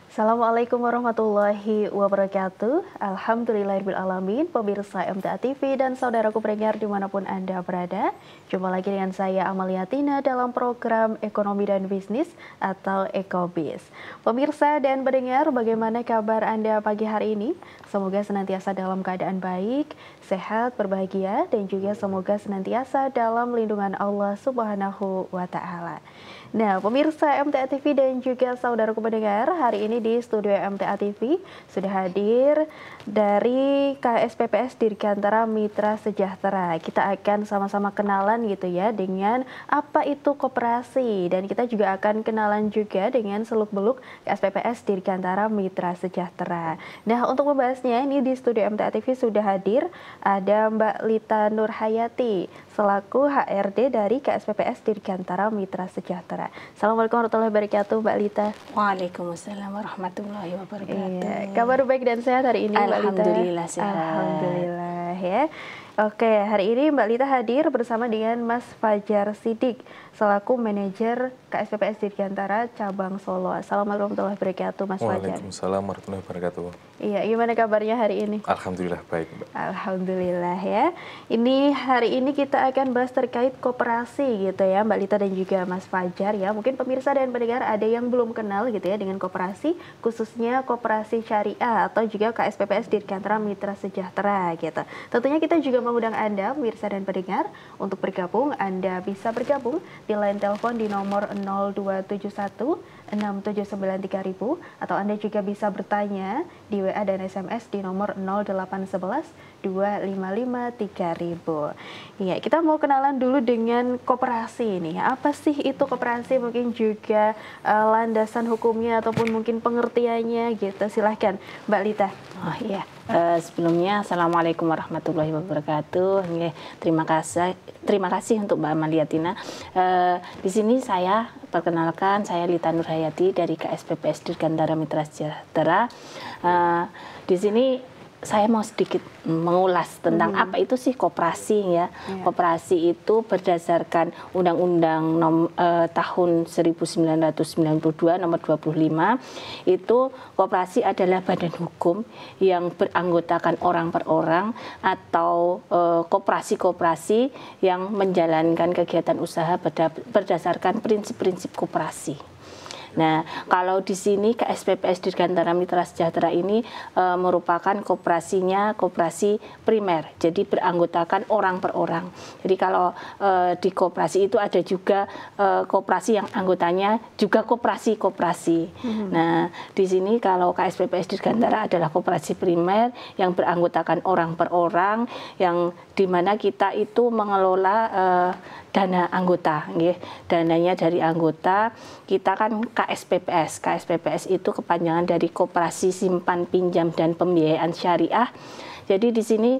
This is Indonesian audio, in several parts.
Assalamualaikum warahmatullahi wabarakatuh. Alhamdulillahirrahmanirrahim. Pemirsa MTA TV dan saudaraku pendengar dimanapun Anda berada. Jumpa lagi dengan saya Amalia Tina dalam program Ekonomi dan Bisnis atau Ekobis. Pemirsa dan pendengar, bagaimana kabar Anda pagi hari ini? Semoga senantiasa dalam keadaan baik, sehat, berbahagia, dan juga semoga senantiasa dalam lindungan Allah Subhanahu wa Ta'ala. Nah, pemirsa MTA TV dan juga saudaraku pendengar, hari ini di studio MTA TV sudah hadir dari KSPPS Dirgantara Mitra Sejahtera. Kita akan sama-sama kenalan gitu ya dengan apa itu koperasi, dan kita juga akan kenalan juga dengan seluk-beluk KSPPS Dirgantara Mitra Sejahtera. Nah, untuk membahasnya ini di studio MTA TV sudah hadir ada Mbak Lita Nurhayati selaku HRD dari KSPPS Dirgantara Mitra Sejahtera. Assalamualaikum warahmatullahi wabarakatuh, Mbak Lita. Waalaikumsalam warahmatullahi wabarakatuh. Kabar baik dan sehat hari ini, Mbak Lita? Alhamdulillah sehat. Alhamdulillah ya. Oke, hari ini Mbak Lita hadir bersama dengan Mas Fajar Sidik selaku manajer KSPPS Dirgantara Cabang Solo. Assalamualaikum warahmatullahi wabarakatuh, Mas Fajar. Waalaikumsalam warahmatullahi wabarakatuh. Iya, gimana kabarnya hari ini? Alhamdulillah baik, Mbak. Alhamdulillah ya. Ini hari ini kita akan bahas terkait koperasi gitu ya, Mbak Lita dan juga Mas Fajar ya. Mungkin pemirsa dan pendengar ada yang belum kenal gitu ya dengan koperasi, khususnya koperasi syariah atau juga KSPPS Dirgantara Mitra Sejahtera gitu. Tentunya kita juga mengundang Anda, pemirsa dan pendengar, untuk bergabung. Anda bisa bergabung di line telepon di nomor 0271 6793000 atau Anda juga bisa bertanya di WA dan SMS di nomor 0811 255 3000. Ya, kita mau kenalan dulu dengan koperasi ini. Apa sih itu koperasi? Mungkin juga landasan hukumnya ataupun mungkin pengertiannya gitu. Silahkan Mbak Lita. Oh iya. Sebelumnya Assalamualaikum warahmatullahi wabarakatuh. Terima kasih untuk Mbak Amalia Tina. Di sini saya perkenalkan, saya Lita Nurhayati dari KSPPS Dirgantara Mitra Sejahtera. Di sini saya mau sedikit mengulas tentang apa itu sih koperasi ya. Koperasi itu berdasarkan Undang-Undang tahun 1992 nomor 25, itu koperasi adalah badan hukum yang beranggotakan orang per orang atau koperasi-koperasi yang menjalankan kegiatan usaha berdasarkan prinsip-prinsip koperasi. Nah, kalau di sini KSPPS Dirgantara Mitra Sejahtera ini merupakan koperasi primer, jadi beranggotakan orang per orang. Jadi kalau di koperasi itu ada juga koperasi yang anggotanya juga koperasi. Nah, di sini kalau KSPPS Dirgantara adalah koperasi primer yang beranggotakan orang per orang, yang dimana kita itu mengelola dana anggota, dananya dari anggota. Kita kan KSPPS. KSPPS itu kepanjangan dari Koperasi Simpan Pinjam dan Pembiayaan Syariah. Jadi di sini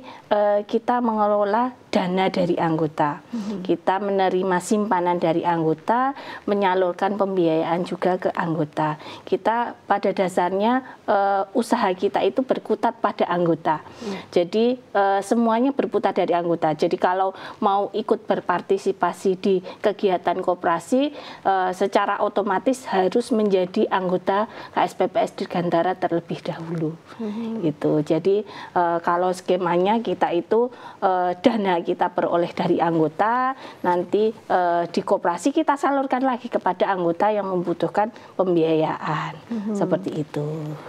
kita mengelola dana dari anggota. Kita menerima simpanan dari anggota, menyalurkan pembiayaan juga ke anggota. Kita pada dasarnya usaha kita itu berkutat pada anggota. Jadi semuanya berputar dari anggota. Jadi kalau mau ikut berpartisipasi di kegiatan koperasi, secara otomatis harus menjadi anggota KSPPS Dirgantara terlebih dahulu. Gitu. Jadi kalau skemanya kita itu dana kita peroleh dari anggota, nanti di koperasi kita salurkan lagi kepada anggota yang membutuhkan pembiayaan. Seperti itu.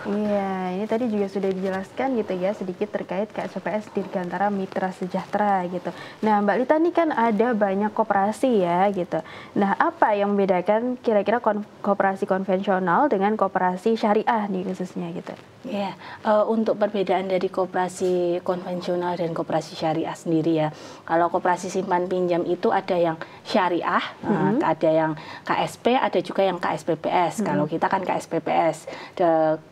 Iya, ini tadi juga sudah dijelaskan gitu ya sedikit terkait KSPPS Dirgantara Mitra Sejahtera gitu. Nah, Mbak Lita ini kan ada banyak koperasi ya gitu. Nah, apa yang membedakan kira-kira koperasi konvensional dengan koperasi syariah nih khususnya gitu? Ya, untuk perbedaan dari koperasi konvensional dan koperasi syariah sendiri ya. Kalau koperasi simpan pinjam itu ada yang syariah, ada yang KSP, ada juga yang KSPPS. Kalau kita kan KSPPS,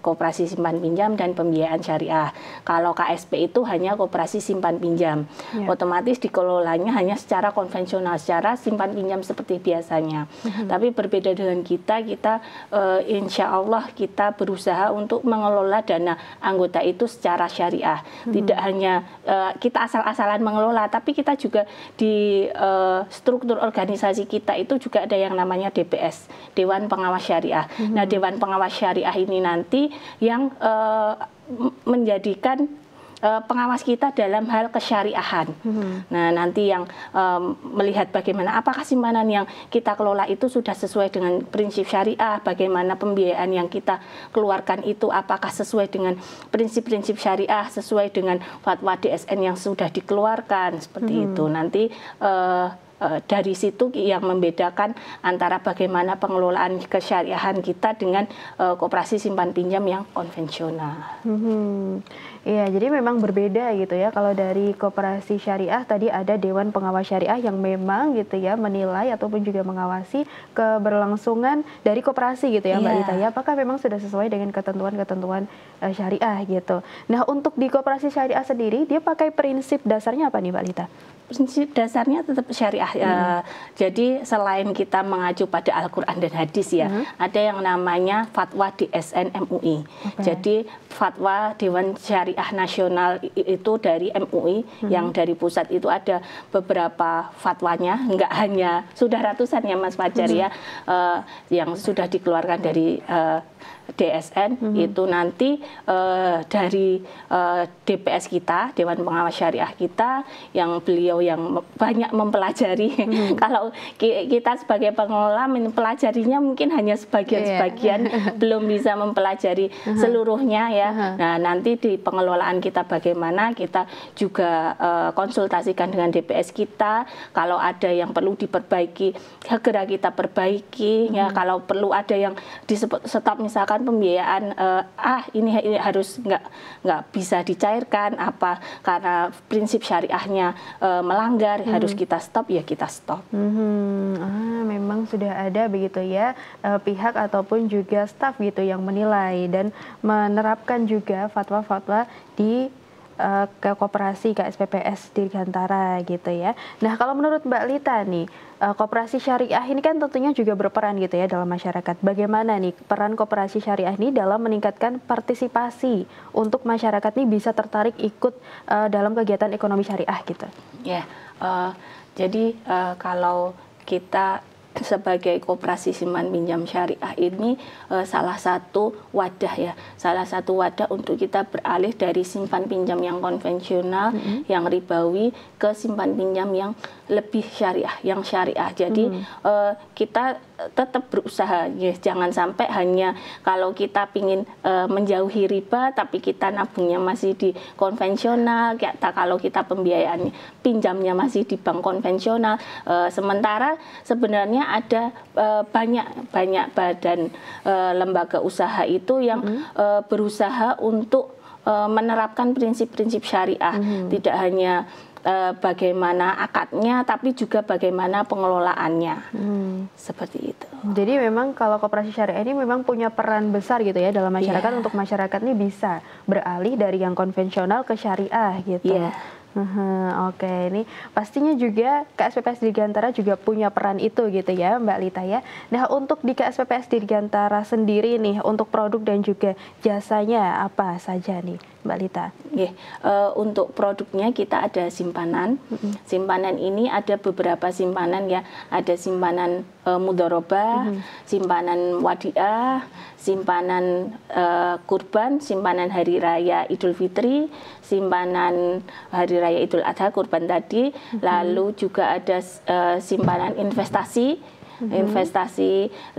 koperasi simpan pinjam dan pembiayaan syariah. Kalau KSP itu hanya koperasi simpan pinjam. Otomatis dikelolanya hanya secara konvensional, secara simpan pinjam seperti biasanya. Tapi berbeda dengan kita insya Allah kita berusaha untuk mengelola dana anggota itu secara syariah. Tidak hanya kita asal-asalan mengelola, tapi kita juga di struktur organisasi kita itu juga ada yang namanya DPS, Dewan Pengawas Syariah. Nah, Dewan Pengawas Syariah ini nanti yang menjadikan pengawas kita dalam hal kesyariahan. Nah, nanti yang melihat bagaimana apakah simpanan yang kita kelola itu sudah sesuai dengan prinsip syariah, bagaimana pembiayaan yang kita keluarkan itu apakah sesuai dengan prinsip-prinsip syariah, sesuai dengan fatwa DSN yang sudah dikeluarkan, seperti itu. Nanti dari situ yang membedakan antara bagaimana pengelolaan kesyariahan kita dengan koperasi simpan pinjam yang konvensional. Iya, jadi memang berbeda gitu ya. Kalau dari koperasi syariah tadi ada Dewan Pengawas Syariah yang memang gitu ya menilai ataupun juga mengawasi keberlangsungan dari koperasi gitu ya, Mbak Lita ya. Apakah memang sudah sesuai dengan ketentuan-ketentuan syariah gitu. Nah, untuk di koperasi syariah sendiri dia pakai prinsip dasarnya apa nih, Mbak Lita? Prinsip dasarnya tetap syariah. Jadi selain kita mengacu pada Al-Quran dan hadis ya, ada yang namanya fatwa DSN MUI. Jadi fatwa Dewan Syariah Nasional itu dari MUI, yang dari pusat itu ada beberapa fatwanya, enggak hanya sudah ratusan ya Mas Fajar ya, yang sudah dikeluarkan dari DSN itu nanti dari DPS kita, Dewan Pengawas Syariah kita, yang beliau yang banyak mempelajari. Kalau kita sebagai pengelola mempelajarinya mungkin hanya sebagian-sebagian, belum bisa mempelajari seluruhnya ya. Nah, nanti di pengelolaan kita bagaimana, kita juga konsultasikan dengan DPS kita. Kalau ada yang perlu diperbaiki, segera kita perbaiki ya. Kalau perlu ada yang di stop misalkan pembiayaan ini harus nggak bisa dicairkan apa karena prinsip syariahnya melanggar, harus kita stop ya kita stop. Memang sudah ada begitu ya pihak ataupun juga staf gitu yang menilai dan menerapkan juga fatwa-fatwa di ke koperasi KSPPS Dirgantara gitu ya. Nah, kalau menurut Mbak Lita nih, koperasi syariah ini kan tentunya juga berperan gitu ya dalam masyarakat. Bagaimana nih peran koperasi syariah ini dalam meningkatkan partisipasi untuk masyarakat ini bisa tertarik ikut dalam kegiatan ekonomi syariah gitu? Ya, jadi kalau kita sebagai koperasi simpan pinjam syariah ini salah satu wadah untuk kita beralih dari simpan pinjam yang konvensional, yang ribawi, ke simpan pinjam yang lebih syariah, yang syariah. Jadi kita tetap berusaha, ya, jangan sampai hanya kalau kita ingin menjauhi riba, tapi kita nabungnya masih di konvensional, kalau kita pembiayaan pinjamnya masih di bank konvensional, sementara sebenarnya ada banyak badan lembaga usaha itu yang berusaha untuk menerapkan prinsip-prinsip syariah, tidak hanya bagaimana akadnya, tapi juga bagaimana pengelolaannya. Seperti itu. Jadi memang kalau koperasi syariah ini memang punya peran besar gitu ya dalam masyarakat, untuk masyarakat ini bisa beralih dari yang konvensional ke syariah gitu. Oke, ini pastinya juga KSPPS Dirgantara juga punya peran itu gitu ya Mbak Lita ya. Nah, untuk di KSPPS Dirgantara sendiri nih, untuk produk dan juga jasanya apa saja nih Mbak Lita? Untuk produknya kita ada simpanan. Simpanan ini ada beberapa simpanan ya. Ada simpanan mudharabah, simpanan wadiah, simpanan kurban, simpanan hari raya Idul Fitri, simpanan hari raya Idul Adha kurban tadi, lalu juga ada simpanan investasi,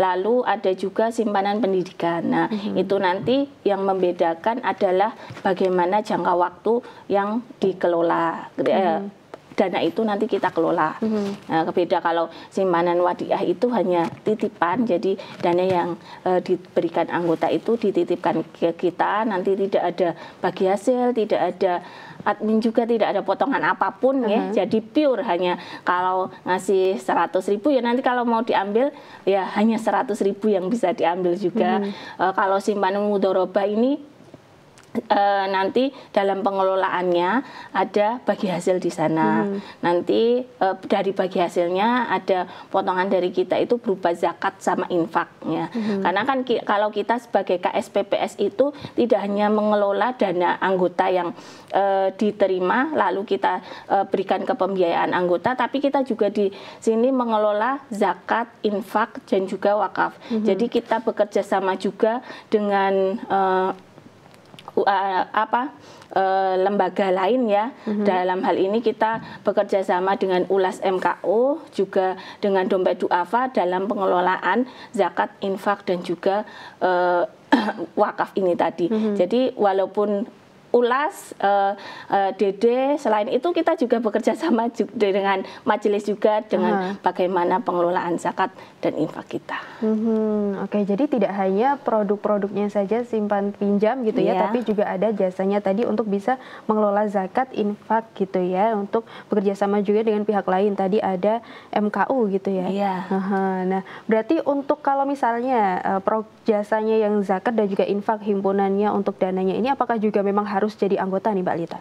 lalu ada juga simpanan pendidikan. Nah, itu nanti yang membedakan adalah bagaimana jangka waktu yang dikelola. Dana itu nanti kita kelola. Nah, beda kalau simpanan wadiah itu hanya titipan, jadi dana yang diberikan anggota itu dititipkan ke kita, nanti tidak ada bagi hasil, tidak ada admin, juga tidak ada potongan apapun ya. Jadi pure, hanya kalau ngasih 100.000 ya nanti kalau mau diambil ya hanya 100.000 yang bisa diambil juga. Kalau simpanan mudharabah ini nanti dalam pengelolaannya ada bagi hasil di sana. Nanti dari bagi hasilnya ada potongan dari kita itu berupa zakat sama infaknya. Karena kan kalau kita sebagai KSPPS itu tidak hanya mengelola dana anggota yang diterima lalu kita berikan ke pembiayaan anggota, tapi kita juga di sini mengelola zakat, infak dan juga wakaf. Jadi kita bekerja sama juga dengan lembaga lain ya. Dalam hal ini kita bekerja sama dengan ULAS MKO, juga dengan Dompet Duafa dalam pengelolaan zakat, infak dan juga wakaf ini tadi. Jadi walaupun ULAS, DD, selain itu kita juga bekerja sama dengan majelis juga dengan bagaimana pengelolaan zakat dan infak kita. Oke, jadi tidak hanya produk-produknya saja simpan pinjam gitu ya, tapi juga ada jasanya tadi untuk bisa mengelola zakat, infak gitu ya, untuk bekerja sama juga dengan pihak lain. Tadi ada MKU gitu ya. Nah, berarti untuk kalau misalnya jasanya yang zakat dan juga infak himpunannya untuk dananya ini apakah juga memang harus jadi anggota nih Mbak Lita?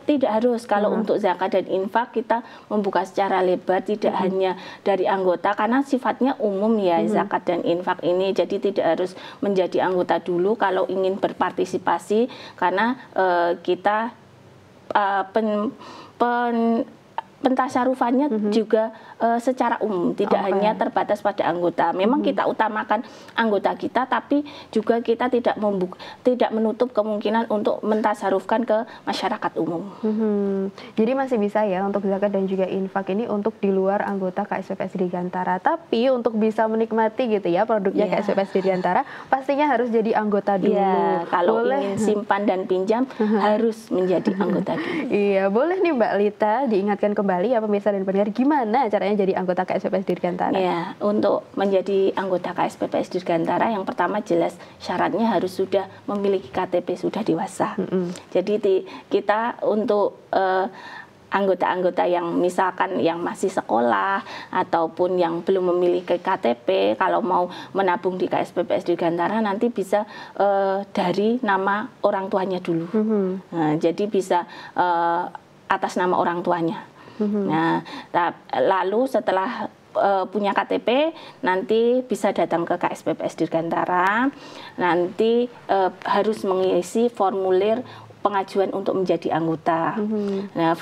Tidak harus. Kalau untuk zakat dan infak kita membuka secara lebar, tidak hanya dari anggota karena sifatnya umum ya zakat dan infak ini. Jadi tidak harus menjadi anggota dulu kalau ingin berpartisipasi, karena kita pentasyarufannya juga secara umum, tidak hanya terbatas pada anggota. Memang kita utamakan anggota kita, tapi juga kita tidak menutup kemungkinan untuk mentasarufkan ke masyarakat umum. Jadi masih bisa ya untuk zakat dan juga infak ini untuk di luar anggota KSPPS Dirgantara. Tapi untuk bisa menikmati gitu ya produknya KSPPS Dirgantara, pastinya harus jadi anggota dulu. Kalau ingin simpan dan pinjam harus menjadi anggota dulu. Iya, boleh nih Mbak Lita diingatkan kembali ya pemirsa dan pendengar gimana caranya jadi anggota KSPPS Dirgantara? Ya, untuk menjadi anggota KSPPS Dirgantara yang pertama jelas syaratnya harus sudah memiliki KTP, sudah dewasa. Jadi kita untuk anggota-anggota yang misalkan yang masih sekolah ataupun yang belum memiliki KTP, kalau mau menabung di KSPPS Dirgantara nanti bisa dari nama orang tuanya dulu. Nah, jadi bisa atas nama orang tuanya. Nah, lalu setelah punya KTP nanti bisa datang ke KSPPS Dirgantara, nanti harus mengisi formulir pengajuan untuk menjadi anggota. Nah,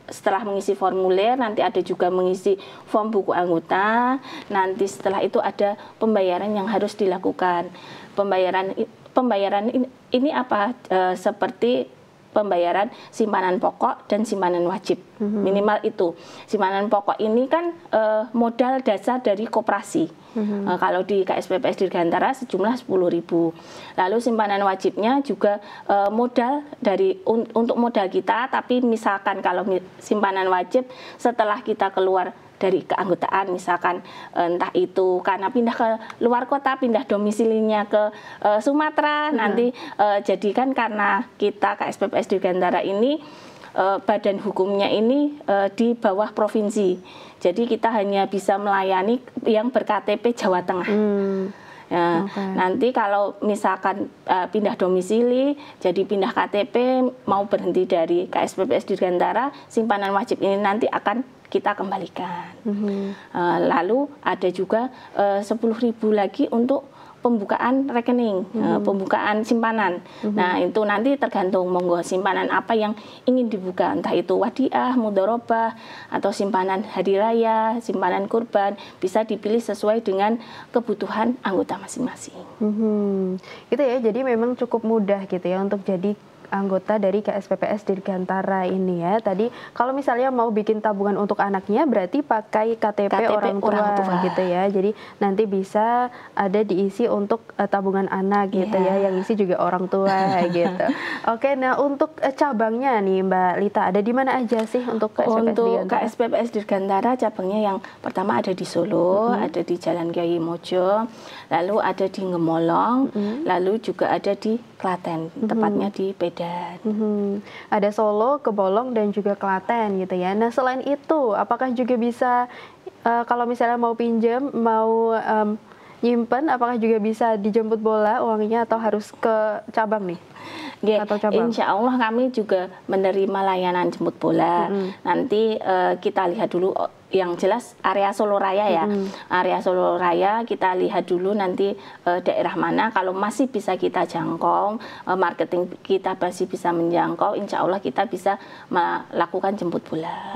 setelah mengisi formulir nanti ada juga mengisi form buku anggota. Nanti setelah itu ada pembayaran yang harus dilakukan. Pembayaran ini apa? Seperti pembayaran simpanan pokok dan simpanan wajib, minimal itu. Simpanan pokok ini kan modal dasar dari koperasi. Kalau di KSPPS Dirgantara sejumlah 10.000. Lalu simpanan wajibnya juga modal untuk modal kita, tapi misalkan kalau simpanan wajib setelah kita keluar dari keanggotaan, misalkan entah itu karena pindah ke luar kota, pindah domisilinya ke Sumatera, nanti jadikan karena kita KSPPS Dirgantara ini badan hukumnya ini di bawah provinsi, jadi kita hanya bisa melayani yang ber-KTP Jawa Tengah. Nanti kalau misalkan pindah domisili, jadi pindah KTP, mau berhenti dari KSPPS Dirgantara, simpanan wajib ini nanti akan kita kembalikan. Lalu ada juga 10.000 lagi untuk pembukaan rekening, pembukaan simpanan. Nah, itu nanti tergantung monggo simpanan apa yang ingin dibuka, entah itu wadiah, mudharabah, atau simpanan hari raya, simpanan kurban, bisa dipilih sesuai dengan kebutuhan anggota masing-masing. Gitu ya, jadi memang cukup mudah gitu ya untuk jadi anggota dari KSPPS Dirgantara ini ya. Tadi kalau misalnya mau bikin tabungan untuk anaknya berarti pakai KTP orang tua gitu ya. Jadi nanti bisa ada diisi untuk tabungan anak gitu ya, yang isi juga orang tua gitu. Oke, nah untuk cabangnya nih Mbak Lita, ada di mana aja sih untuk KSPPS untuk Dirgantara? KSPPS Dirgantara cabangnya yang pertama ada di Solo, ada di Jalan Kiai Mojo, lalu ada di Ngemolong, lalu juga ada di Klaten, tepatnya di Pedan. Ada Solo, Kebolong, dan juga Klaten gitu ya. Nah, selain itu, apakah juga bisa kalau misalnya mau pinjam, mau nyimpen, apakah juga bisa dijemput bola uangnya atau harus ke cabang nih? Atau cabang? Insya Allah kami juga menerima layanan jemput bola. Nanti kita lihat dulu, yang jelas area Solo Raya ya. Area Solo Raya kita lihat dulu nanti daerah mana. Kalau masih bisa kita jangkau, marketing kita masih bisa menjangkau, insya Allah kita bisa melakukan jemput bola.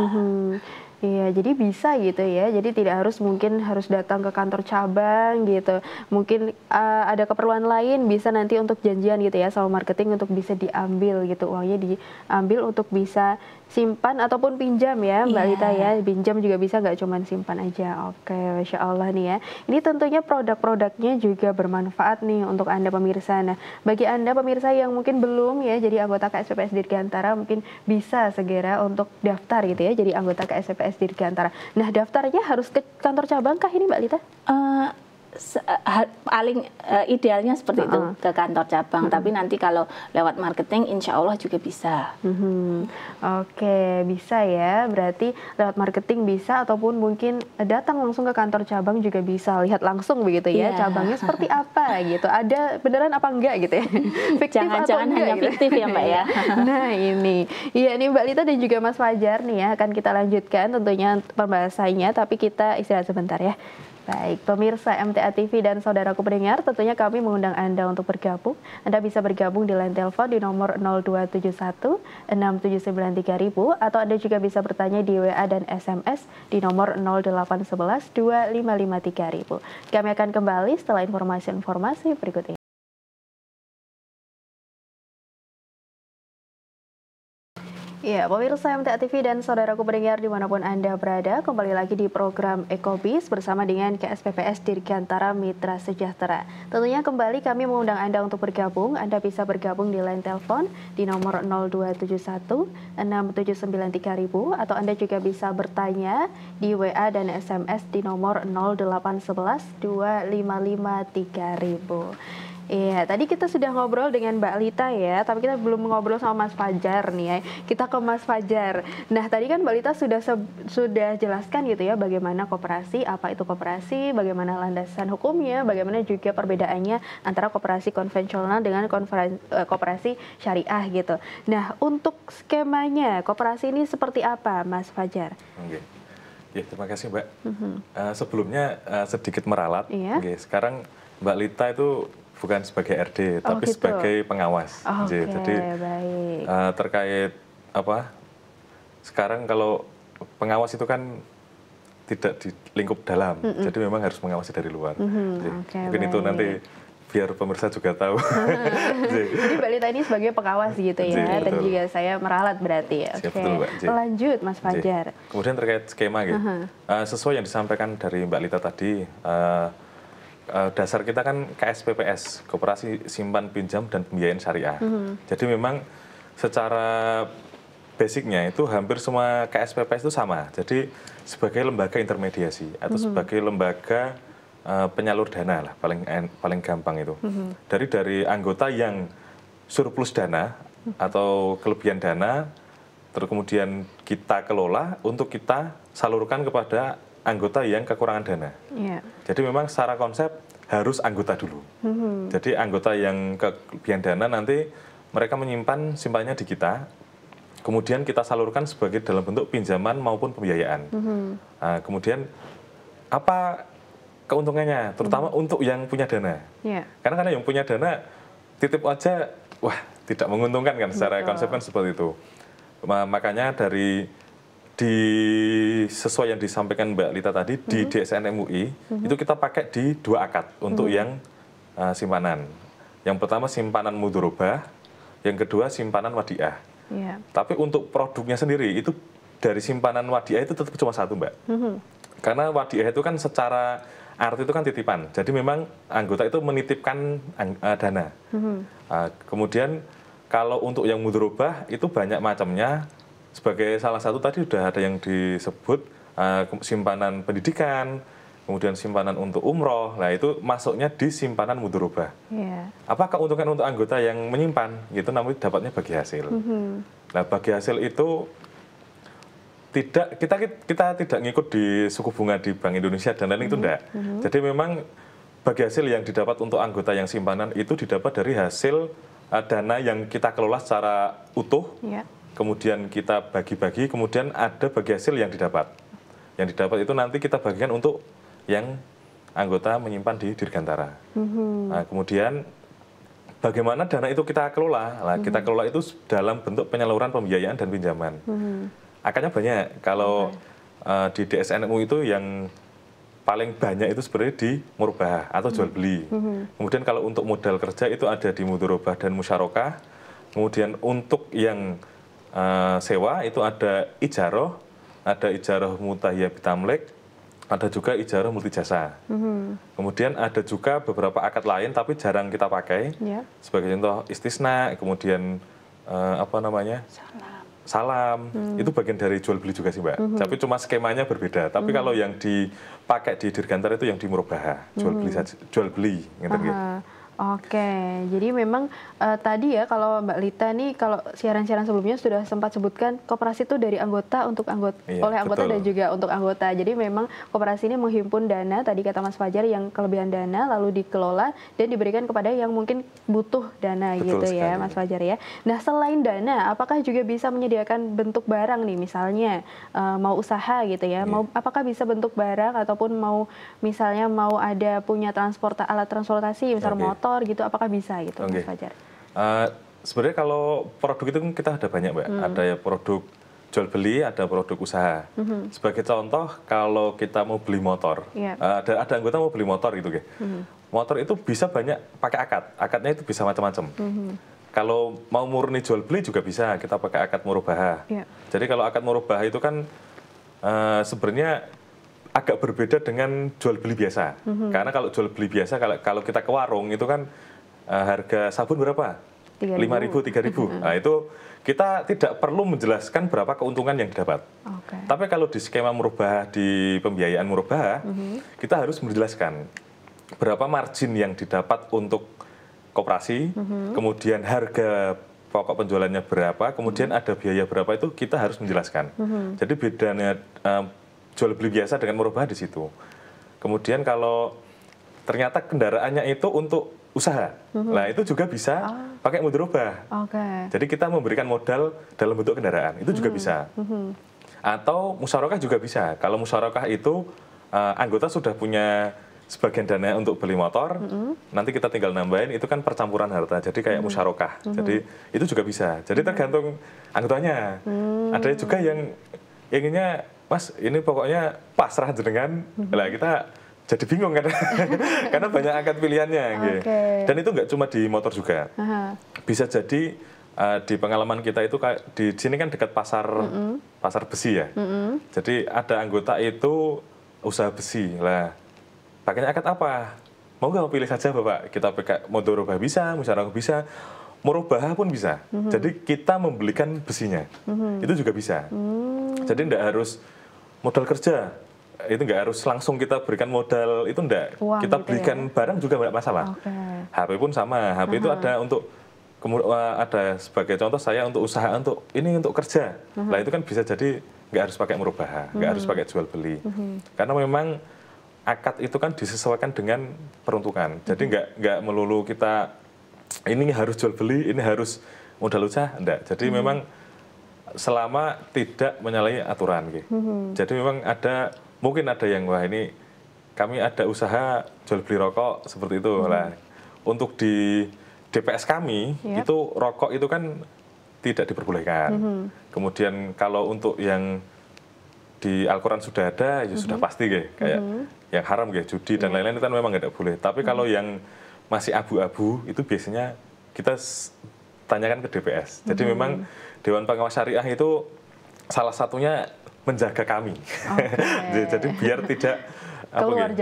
Iya, jadi bisa gitu ya. Jadi tidak harus mungkin harus datang ke kantor cabang gitu. Mungkin ada keperluan lain bisa nanti untuk janjian gitu ya sama marketing untuk bisa diambil gitu. Uangnya diambil untuk bisa simpan ataupun pinjam ya Mbak Lita ya. Pinjam juga bisa, nggak cuma simpan aja. Oke, Masya Allah nih ya. Ini tentunya produk-produknya juga bermanfaat nih untuk Anda pemirsa. Nah, bagi Anda pemirsa yang mungkin belum ya jadi anggota KSPPS Dirgantara, mungkin bisa segera untuk daftar gitu ya jadi anggota KSPPS Dirgantara. Nah, daftarnya harus ke kantor cabang kah ini Mbak Lita? Paling idealnya seperti itu ke kantor cabang, tapi nanti kalau lewat marketing insya Allah juga bisa. Oke, bisa ya, berarti lewat marketing bisa ataupun mungkin datang langsung ke kantor cabang juga bisa, lihat langsung begitu ya cabangnya seperti apa gitu, ada beneran apa enggak gitu ya. Jangan-jangan hanya gitu. fiktif ya Mbak ya. Nah ini Mbak Lita dan juga Mas Fajar nih ya, akan kita lanjutkan tentunya pembahasannya, tapi kita istirahat sebentar ya. Baik, pemirsa MTA TV dan saudaraku pendengar, tentunya kami mengundang Anda untuk bergabung. Anda bisa bergabung di line telepon di nomor 0271 679 3000 atau Anda juga bisa bertanya di WA dan SMS di nomor 0811 255 3000. Kami akan kembali setelah informasi-informasi berikut ini. Ya, pemirsa MTA TV dan saudaraku pendengar dimanapun Anda berada, kembali lagi di program Ekobis bersama dengan KSPPS Dirgantara Mitra Sejahtera. Tentunya kembali kami mengundang Anda untuk bergabung. Anda bisa bergabung di line telepon di nomor 0271 679 3000 atau Anda juga bisa bertanya di WA dan SMS di nomor 0811 255 3000. Iya, tadi kita sudah ngobrol dengan Mbak Lita ya, tapi kita belum ngobrol sama Mas Fajar nih ya. Kita ke Mas Fajar. Nah, tadi kan Mbak Lita sudah jelaskan gitu ya bagaimana koperasi, apa itu koperasi, bagaimana landasan hukumnya, bagaimana juga perbedaannya antara koperasi konvensional dengan koperasi syariah gitu. Nah, untuk skemanya koperasi ini seperti apa, Mas Fajar? Oke. Ya, terima kasih Mbak. Sebelumnya sedikit meralat. Iya. Sekarang Mbak Lita itu bukan sebagai RD, tapi gitu. sebagai pengawas. Oke, Jadi baik. terkait apa? Sekarang kalau pengawas itu kan tidak di lingkup dalam, jadi memang harus mengawasi dari luar. Oke, mungkin itu nanti biar pemirsa juga tahu. Jadi Mbak Lita ini sebagai pengawas gitu ya, dan juga saya meralat berarti ya. Oke, lanjut Mas Fajar. Kemudian terkait skema gitu, sesuai yang disampaikan dari Mbak Lita tadi. Dasar kita kan KSPPS, Koperasi Simpan Pinjam dan Pembiayaan Syariah. Jadi memang secara basicnya itu hampir semua KSPPS itu sama. Jadi sebagai lembaga intermediasi atau sebagai lembaga penyalur dana lah, paling gampang itu. Dari anggota yang surplus dana atau kelebihan dana, terus kemudian kita kelola untuk kita salurkan kepada anggota yang kekurangan dana. Jadi memang secara konsep harus anggota dulu. Jadi anggota yang kelebihan dana nanti mereka menyimpan simpannya di kita, kemudian kita salurkan sebagai dalam bentuk pinjaman maupun pembiayaan. Nah, kemudian apa keuntungannya, terutama untuk yang punya dana? Karena yang punya dana titip aja, wah tidak menguntungkan kan secara konsep kan seperti itu. Makanya sesuai yang disampaikan Mbak Lita tadi di DSN MUI itu kita pakai di 2 akad untuk yang simpanan. Yang pertama simpanan mudharabah, yang kedua simpanan wadiah. Tapi untuk produknya sendiri itu dari simpanan wadiah itu tetap cuma 1 Mbak. Karena wadiah itu kan secara arti itu kan titipan. Jadi memang anggota itu menitipkan dana. Kemudian kalau untuk yang mudharabah itu banyak macamnya. Sebagai salah satu tadi sudah ada yang disebut simpanan pendidikan, kemudian simpanan untuk umroh. Nah itu masuknya di simpanan mudharabah. Apa keuntungan untuk anggota yang menyimpan? Itu namanya dapatnya bagi hasil. Nah bagi hasil itu kita tidak ngikut di suku bunga di Bank Indonesia dan lain-lain itu enggak. Jadi memang bagi hasil yang didapat untuk anggota yang simpanan itu didapat dari hasil dana yang kita kelola secara utuh, kemudian kita bagi-bagi, kemudian ada bagi hasil yang didapat. Yang didapat itu nanti kita bagikan untuk yang anggota menyimpan di Dirgantara. Nah, kemudian bagaimana dana itu kita kelola? Nah, kita kelola itu dalam bentuk penyaluran pembiayaan dan pinjaman. Akadnya banyak. Kalau di DSNMU itu yang paling banyak itu sebenarnya di murabahah atau jual beli. Kemudian kalau untuk modal kerja itu ada di mudharabah dan musyarakah. Kemudian untuk yang sewa itu ada ijarah mutahiyah bitamlik, ada juga ijarah multijasa. Kemudian ada juga beberapa akad lain tapi jarang kita pakai. Sebagai contoh istisna, kemudian salam, itu bagian dari jual beli juga sih Mbak. Tapi cuma skemanya berbeda. Tapi kalau yang dipakai di Dirgantara itu yang di murabahah, jual beli. Gitu. Oke, jadi memang tadi ya kalau Mbak Lita nih kalau siaran-siaran sebelumnya sudah sempat sebutkan koperasi itu dari anggota untuk anggota oleh anggota dan juga untuk anggota. Jadi memang koperasi ini menghimpun dana tadi kata Mas Fajar yang kelebihan dana lalu dikelola dan diberikan kepada yang mungkin butuh dana gitu ya Mas Fajar ya. Nah selain dana, apakah juga bisa menyediakan bentuk barang nih misalnya mau usaha gitu ya, apakah bisa bentuk barang ataupun mau misalnya mau ada punya alat transportasi misalnya motor gitu, apakah bisa gitu Mas Fajar? Sebenarnya kalau produk itu kita ada banyak Mbak, ada ya produk jual beli, ada produk usaha. Sebagai contoh kalau kita mau beli motor, ada anggota mau beli motor gitu motor itu bisa banyak pakai akadnya itu bisa macam-macam. Kalau mau murni jual beli juga bisa, kita pakai akad murabahah. Jadi kalau akad murabahah itu kan sebenarnya agak berbeda dengan jual beli biasa. Karena kalau jual beli biasa, kalau kita ke warung itu kan harga sabun berapa? 5.000, 3.000. Nah itu kita tidak perlu menjelaskan berapa keuntungan yang didapat. Tapi kalau di skema murabahah, di pembiayaan murabahah, kita harus menjelaskan berapa margin yang didapat untuk koperasi, kemudian harga pokok penjualannya berapa, kemudian ada biaya berapa, itu kita harus menjelaskan. Jadi bedanya jual beli biasa dengan murabahah di situ. Kemudian kalau ternyata kendaraannya itu untuk usaha, nah itu juga bisa pakai mudharabah. Jadi kita memberikan modal dalam bentuk kendaraan, itu juga bisa. Atau musyarakah juga bisa. Kalau musyarakah itu anggota sudah punya sebagian dana untuk beli motor, nanti kita tinggal nambahin, itu kan percampuran harta, jadi kayak musyarakah. Jadi itu juga bisa. Jadi tergantung anggotanya. Ada juga yang inginnya, Mas, ini pokoknya pasrah jenengan, lah kita jadi bingung kan, karena banyak akad pilihannya. Dan itu nggak cuma di motor juga, bisa jadi di pengalaman kita itu di sini kan dekat pasar besi ya. Jadi ada anggota itu usaha besi, lah pakainya akad apa? Mau nggak pilih saja Bapak, kita pakai mudharabah bisa, musyarakah bisa, murabahah pun bisa. Jadi kita membelikan besinya, itu juga bisa. Jadi tidak harus modal kerja, itu nggak harus langsung kita berikan modal, itu enggak. Kita gitu belikan barang juga nggak masalah. HP pun sama, HP itu ada untuk, ada sebagai contoh saya untuk usaha, untuk ini untuk kerja. Lah itu kan bisa jadi nggak harus pakai murabahah, nggak harus pakai jual beli. Karena memang akad itu kan disesuaikan dengan peruntukan. Jadi nggak melulu kita ini harus jual beli, ini harus modal usaha, enggak. Jadi memang selama tidak menyalahi aturan gitu. Jadi memang mungkin ada yang wah ini kami ada usaha jual beli rokok seperti itu lah. Untuk di DPS kami itu rokok itu kan tidak diperbolehkan. Kemudian kalau untuk yang di Al-Quran sudah ada, ya sudah pasti kayak yang haram judi dan lain-lain itu kan memang nggak boleh. Tapi kalau yang masih abu-abu itu biasanya kita tanyakan ke DPS. Jadi memang Dewan Pengawas Syariah itu salah satunya menjaga kami. Jadi biar tidak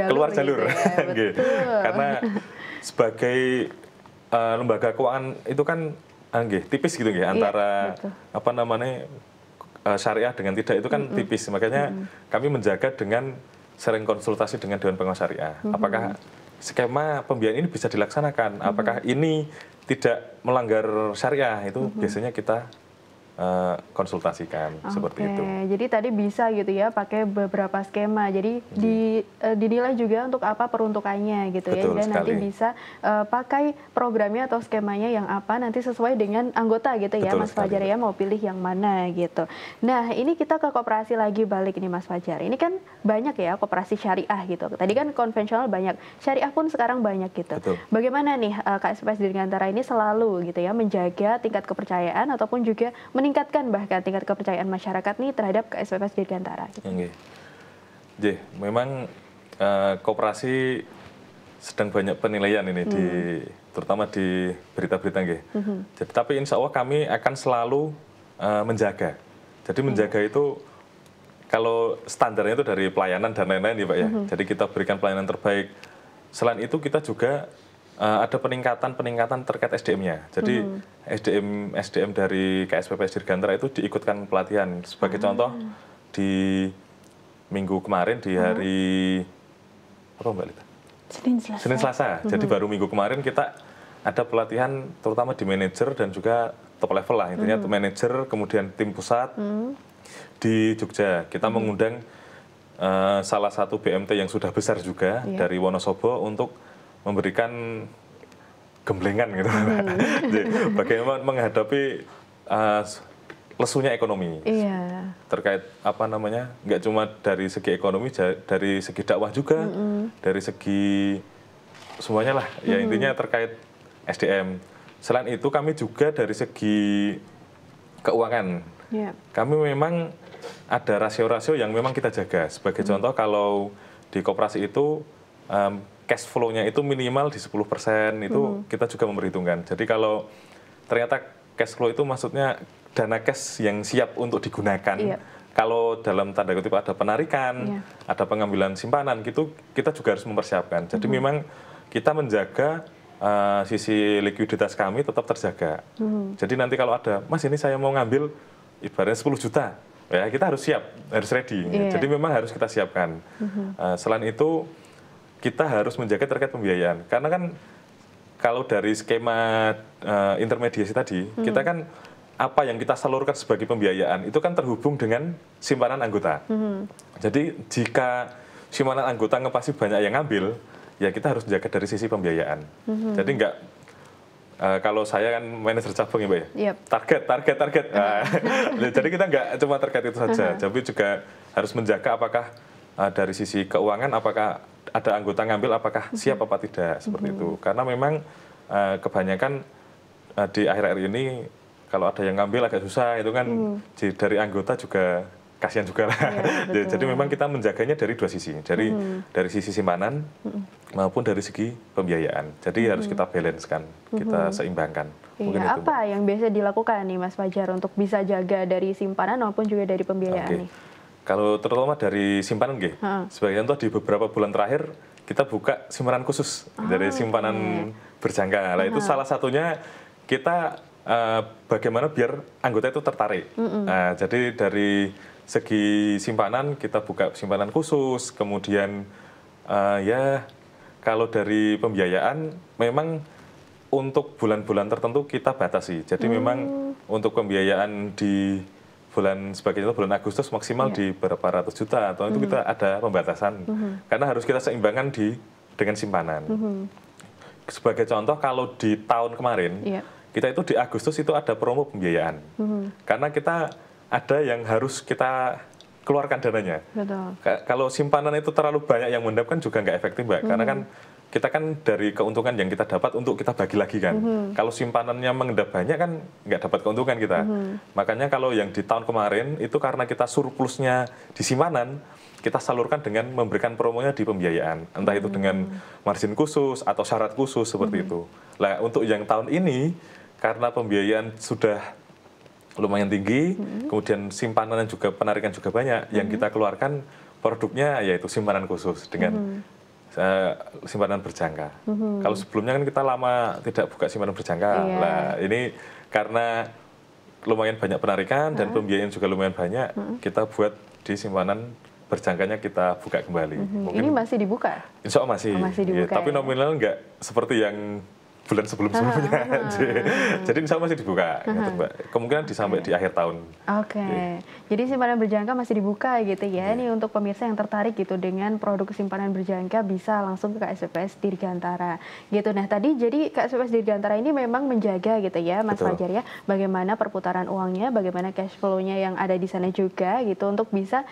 keluar jalur. Gitu ya, karena sebagai lembaga keuangan itu kan tipis gitu antara syariah dengan tidak itu kan tipis. Makanya kami menjaga dengan sering konsultasi dengan Dewan Pengawas Syariah. Apakah skema pembiayaan ini bisa dilaksanakan? Apakah ini tidak melanggar syariah? Itu biasanya kita konsultasikan seperti itu. Jadi tadi bisa gitu ya pakai beberapa skema. Jadi dinilai juga untuk apa peruntukannya gitu. Betul ya. Dan sekali. nanti bisa pakai programnya atau skemanya yang apa nanti sesuai dengan anggota gitu ya, Betul Mas Fajar ya, mau pilih yang mana gitu. Nah, ini kita ke koperasi lagi balik nih Mas Fajar. Ini kan banyak ya koperasi syariah gitu. Tadi kan konvensional banyak, syariah pun sekarang banyak gitu. Betul. Bagaimana nih KSPPS Dirgantara ini selalu gitu ya menjaga tingkat kepercayaan ataupun juga meningkatkan bahkan tingkat kepercayaan masyarakat nih terhadap KSPPS Dirgantara. Gitu. Memang koperasi sedang banyak penilaian ini terutama di berita-berita Jadi tapi insya Allah kami akan selalu menjaga. Jadi menjaga itu kalau standarnya itu dari pelayanan dan lain-lain ya Pak ya. Jadi kita berikan pelayanan terbaik. Selain itu kita juga ada peningkatan terkait SDM-nya. Jadi SDM dari KSPPS Dirgantara itu diikutkan pelatihan. Sebagai contoh di minggu kemarin di hari apa Mbak Lita? Senin Selasa. Jadi baru minggu kemarin kita ada pelatihan terutama di manajer dan juga top level lah. Intinya manajer kemudian tim pusat di Jogja. Kita mengundang salah satu BMT yang sudah besar juga dari Wonosobo untuk memberikan gemblengan gitu, bagaimana menghadapi lesunya ekonomi terkait apa namanya, nggak cuma dari segi ekonomi, dari segi dakwah juga, dari segi semuanya lah, ya intinya terkait SDM. Selain itu kami juga dari segi keuangan, kami memang ada rasio-rasio yang memang kita jaga. Sebagai contoh kalau di koperasi itu cash flow-nya itu minimal di 10% itu kita juga memperhitungkan. Jadi kalau ternyata cash flow itu maksudnya dana cash yang siap untuk digunakan. Kalau dalam tanda kutip ada penarikan, ada pengambilan simpanan gitu, kita juga harus mempersiapkan. Jadi memang kita menjaga sisi likuiditas kami tetap terjaga. Jadi nanti kalau ada, Mas ini saya mau ngambil ibaratnya 10 juta, ya kita harus siap, harus ready. Jadi memang harus kita siapkan. Selain itu kita harus menjaga terkait pembiayaan, karena kan kalau dari skema intermediasi tadi, kita kan apa yang kita salurkan sebagai pembiayaan itu kan terhubung dengan simpanan anggota. Jadi jika simpanan anggota pasti banyak yang ngambil, ya kita harus menjaga dari sisi pembiayaan. Jadi enggak kalau saya kan manajer cabang ya Mbak ya, target. Jadi kita enggak cuma terkait itu saja, tapi juga harus menjaga apakah dari sisi keuangan, apakah ada anggota ngambil, apakah siap apa tidak, seperti itu. Karena memang kebanyakan di akhir-akhir ini kalau ada yang ngambil agak susah, itu kan dari anggota juga kasihan juga lah. Jadi memang kita menjaganya dari dua sisi, dari sisi simpanan maupun dari segi pembiayaan. Jadi harus kita balance-kan, kita seimbangkan. Mungkin itu, apa yang biasa dilakukan nih Mas Fajar untuk bisa jaga dari simpanan maupun juga dari pembiayaan nih? Kalau terutama dari simpanan, sebagai contoh di beberapa bulan terakhir kita buka simpanan khusus dari simpanan berjangka. Nah, itu salah satunya kita bagaimana biar anggota itu tertarik. Jadi dari segi simpanan kita buka simpanan khusus, kemudian ya kalau dari pembiayaan memang untuk bulan-bulan tertentu kita batasi. Jadi memang untuk pembiayaan di bulan sebagai contoh bulan Agustus maksimal di berapa ratus juta, atau itu kita ada pembatasan karena harus kita seimbangkan dengan simpanan. Sebagai contoh kalau di tahun kemarin kita itu di Agustus itu ada promo pembiayaan karena kita ada yang harus kita keluarkan dananya. Kalau simpanan itu terlalu banyak yang mendapatkan juga nggak efektif Mbak, karena kan kita kan dari keuntungan yang kita dapat untuk kita bagi lagi kan. Kalau simpanannya mengendap banyak kan nggak dapat keuntungan kita. Makanya kalau yang di tahun kemarin itu karena kita surplusnya di simpanan, kita salurkan dengan memberikan promonya di pembiayaan. Entah itu dengan margin khusus atau syarat khusus seperti itu. Nah untuk yang tahun ini karena pembiayaan sudah lumayan tinggi, kemudian simpanan juga penarikan juga banyak, yang kita keluarkan produknya yaitu simpanan khusus dengan simpanan berjangka. Kalau sebelumnya kan kita lama tidak buka simpanan berjangka. Nah, ini karena lumayan banyak penarikan dan pembiayaan juga lumayan banyak, kita buat di simpanan berjangkanya kita buka kembali. Mungkin ini masih dibuka? Insya Allah masih. Masih dibuka, tapi nominal enggak seperti yang bulan sebelum-sebelumnya. Jadi insya Allah masih dibuka, gitu, Mbak. Kemungkinan sampai di akhir tahun. Oke. Jadi simpanan berjangka masih dibuka gitu ya. Ini untuk pemirsa yang tertarik gitu dengan produk simpanan berjangka bisa langsung ke KSPPS Dirgantara gitu. Nah tadi jadi KSPPS Dirgantara ini memang menjaga gitu ya Mas Betul. Fajar ya, bagaimana perputaran uangnya, bagaimana cash flow-nya yang ada di sana juga gitu untuk bisa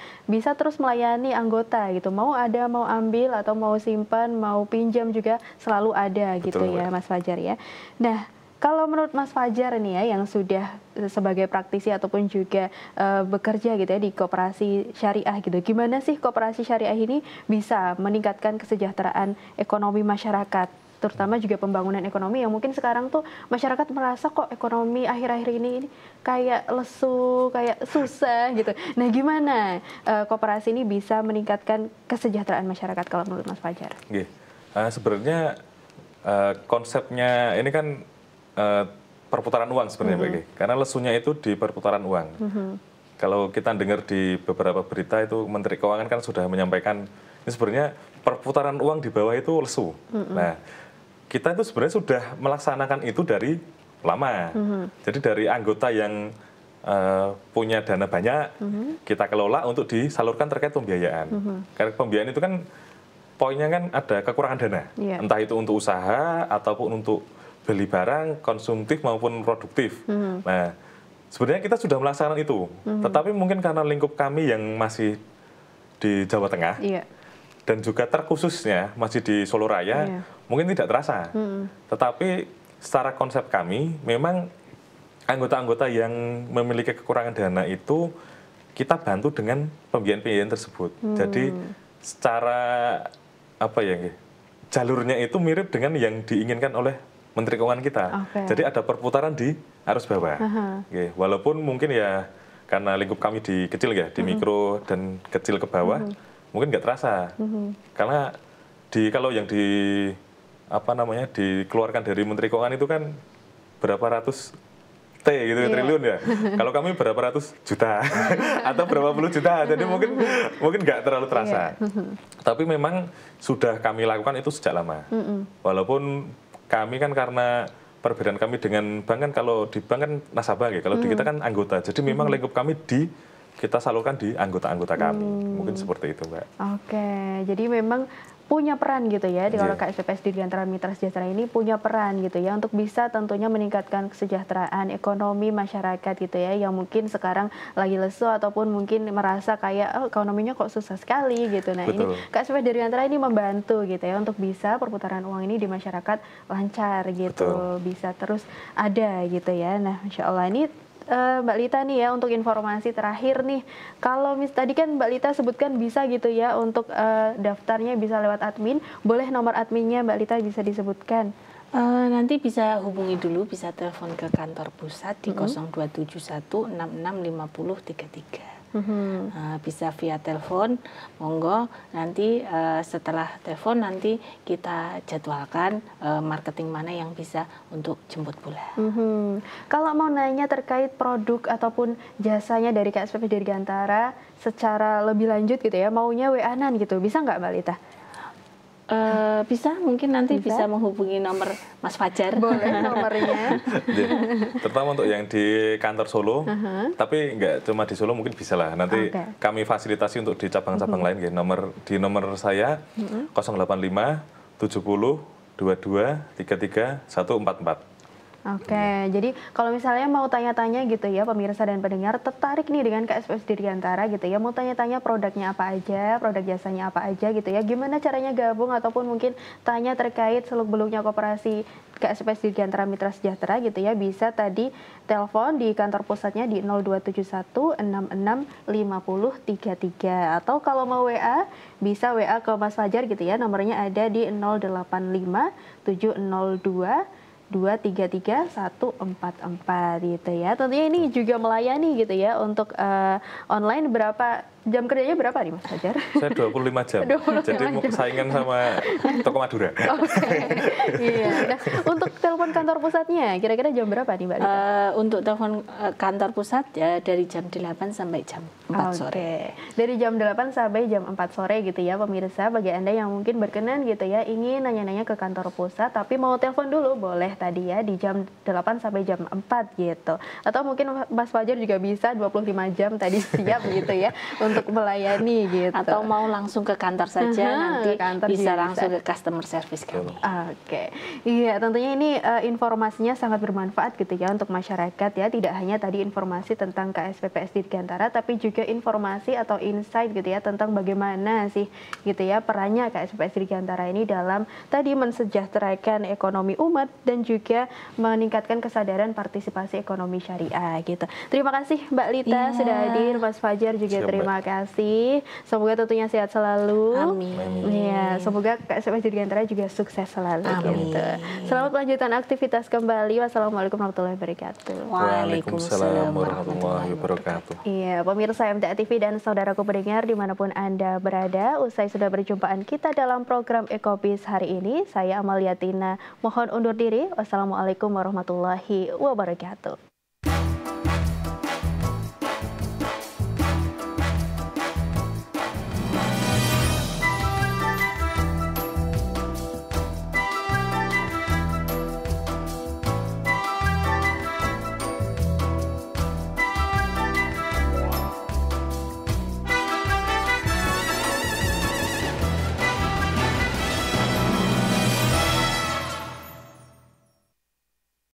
terus melayani anggota gitu. Mau ambil atau mau simpan, mau pinjam juga selalu ada gitu. Betul, ya Mbak. Mas Fajar ya. Nah, kalau menurut Mas Fajar nih ya yang sudah sebagai praktisi ataupun juga bekerja gitu ya di koperasi syariah gitu. Gimana sih koperasi syariah ini bisa meningkatkan kesejahteraan ekonomi masyarakat? Terutama juga pembangunan ekonomi yang mungkin sekarang tuh masyarakat merasa kok ekonomi akhir-akhir ini kayak lesu, kayak susah gitu. Nah, gimana koperasi ini bisa meningkatkan kesejahteraan masyarakat kalau menurut Mas Fajar? Sebenarnya konsepnya ini kan perputaran uang sebenarnya, Mbak. Karena lesunya itu di perputaran uang. Kalau kita dengar di beberapa berita itu Menteri Keuangan kan sudah menyampaikan ini sebenarnya perputaran uang di bawah itu lesu. Nah, kita itu sebenarnya sudah melaksanakan itu dari lama. Jadi dari anggota yang punya dana banyak, kita kelola untuk disalurkan terkait pembiayaan. Karena pembiayaan itu kan poinnya kan ada kekurangan dana, entah itu untuk usaha ataupun untuk beli barang konsumtif maupun produktif. Nah, sebenarnya kita sudah melaksanakan itu, tetapi mungkin karena lingkup kami yang masih di Jawa Tengah dan juga terkhususnya masih di Solo Raya, mungkin tidak terasa. Tetapi secara konsep kami, memang anggota-anggota yang memiliki kekurangan dana itu kita bantu dengan pembiayaan-pembiayaan tersebut. Jadi secara jalurnya itu mirip dengan yang diinginkan oleh Menteri Keuangan kita. Jadi ada perputaran di arus bawah. Walaupun mungkin ya karena lingkup kami kecil ya, di mikro dan kecil ke bawah, mungkin nggak terasa. Karena kalau yang dikeluarkan dari Menteri Keuangan itu kan berapa ratus gitu triliun ya. Kalau kami berapa ratus juta atau berapa puluh juta, jadi mungkin nggak terlalu terasa. Tapi memang sudah kami lakukan itu sejak lama. Walaupun kami kan karena perbedaan kami dengan bank kan, kalau di bank kan nasabah ya, kalau di kita kan anggota. Jadi memang lingkup kami kita salurkan di anggota-anggota kami. Mungkin seperti itu, Mbak. Oke, jadi memang punya peran gitu ya, di kalau KSPPS Dirgantara Mitra Sejahtera ini punya peran gitu ya untuk bisa tentunya meningkatkan kesejahteraan ekonomi masyarakat gitu ya, yang mungkin sekarang lagi lesu ataupun mungkin merasa kayak ekonominya kok susah sekali gitu. Nah, ini KSPPS Dirgantara ini membantu gitu ya untuk bisa perputaran uang ini di masyarakat lancar gitu, bisa terus ada gitu ya. Nah, Masya Allah, ini Mbak Lita nih ya untuk informasi terakhir nih, kalau tadi kan Mbak Lita sebutkan bisa gitu ya untuk daftarnya bisa lewat admin, boleh nomor adminnya Mbak Lita bisa disebutkan? Nanti bisa hubungi dulu, bisa telepon ke kantor pusat di 0271 665033. Bisa via telepon, monggo nanti setelah telepon nanti kita jadwalkan marketing mana yang bisa untuk jemput bola. Kalau mau nanya terkait produk ataupun jasanya dari KSPPS Dirgantara secara lebih lanjut gitu ya, maunya WA-an gitu, bisa nggak Mbak Lita? Bisa, mungkin nanti bisa menghubungi nomor Mas Fajar. Boleh nomornya. Terutama untuk yang di kantor Solo, tapi nggak cuma di Solo, mungkin bisa lah. Nanti kami fasilitasi untuk di cabang-cabang lain. Di nomor saya 085 70 22 33 144. Oke, jadi kalau misalnya mau tanya-tanya gitu ya pemirsa dan pendengar tertarik nih dengan KSPPS Dirgantara gitu ya, mau tanya-tanya produknya apa aja, produk jasanya apa aja gitu ya, gimana caranya gabung ataupun mungkin tanya terkait seluk-beluknya koperasi KSPPS Dirgantara Mitra Sejahtera gitu ya, bisa tadi telepon di kantor pusatnya di 0271 66 5033 atau kalau mau WA bisa WA ke Mas Fajar gitu ya, nomornya ada di 085 702 233 144 gitu ya. Tentunya ini juga melayani gitu ya untuk online berapa Jam kerjanya berapa nih Mas Fajar? Saya 25 jam. 25 Jadi jam. saingan sama toko Madura. Oke. Iya. Nah, untuk telepon kantor pusatnya kira-kira jam berapa nih Mbak Lita? Untuk telepon kantor pusat ya dari jam 8 sampai jam 4 sore. Oke. Dari jam 8 sampai jam 4 sore gitu ya pemirsa, bagi Anda yang mungkin berkenan gitu ya ingin nanya-nanya ke kantor pusat tapi mau telepon dulu boleh tadi ya di jam 8 sampai jam 4 gitu. Atau mungkin Mas Fajar juga bisa 25 jam tadi siap gitu ya untuk melayani gitu. Atau mau langsung ke kantor saja nanti kantor bisa juga langsung bisa. ke customer service kami. Oke, iya tentunya ini informasinya sangat bermanfaat gitu ya untuk masyarakat ya. Tidak hanya tadi informasi tentang KSPPS Dirgantara, tapi juga informasi atau insight gitu ya tentang bagaimana sih gitu ya perannya KSPPS Dirgantara ini dalam tadi mensejahterakan ekonomi umat dan juga meningkatkan kesadaran partisipasi ekonomi syariah gitu. Terima kasih Mbak Lita sudah hadir, Mas Fajar juga terima kasih. Semoga tentunya sehat selalu. Amin. Iya, semoga KSPPS Dirgantara juga sukses selalu. Amin. Gitu. Selamat melanjutkan aktivitas kembali. Wassalamualaikum warahmatullahi wabarakatuh. Waalaikumsalam warahmatullahi wabarakatuh. Iya, pemirsa MTA TV dan saudaraku pendengar dimanapun Anda berada, usai sudah berjumpaan kita dalam program Ekobis hari ini, saya Amalia Tina mohon undur diri. Wassalamualaikum warahmatullahi wabarakatuh.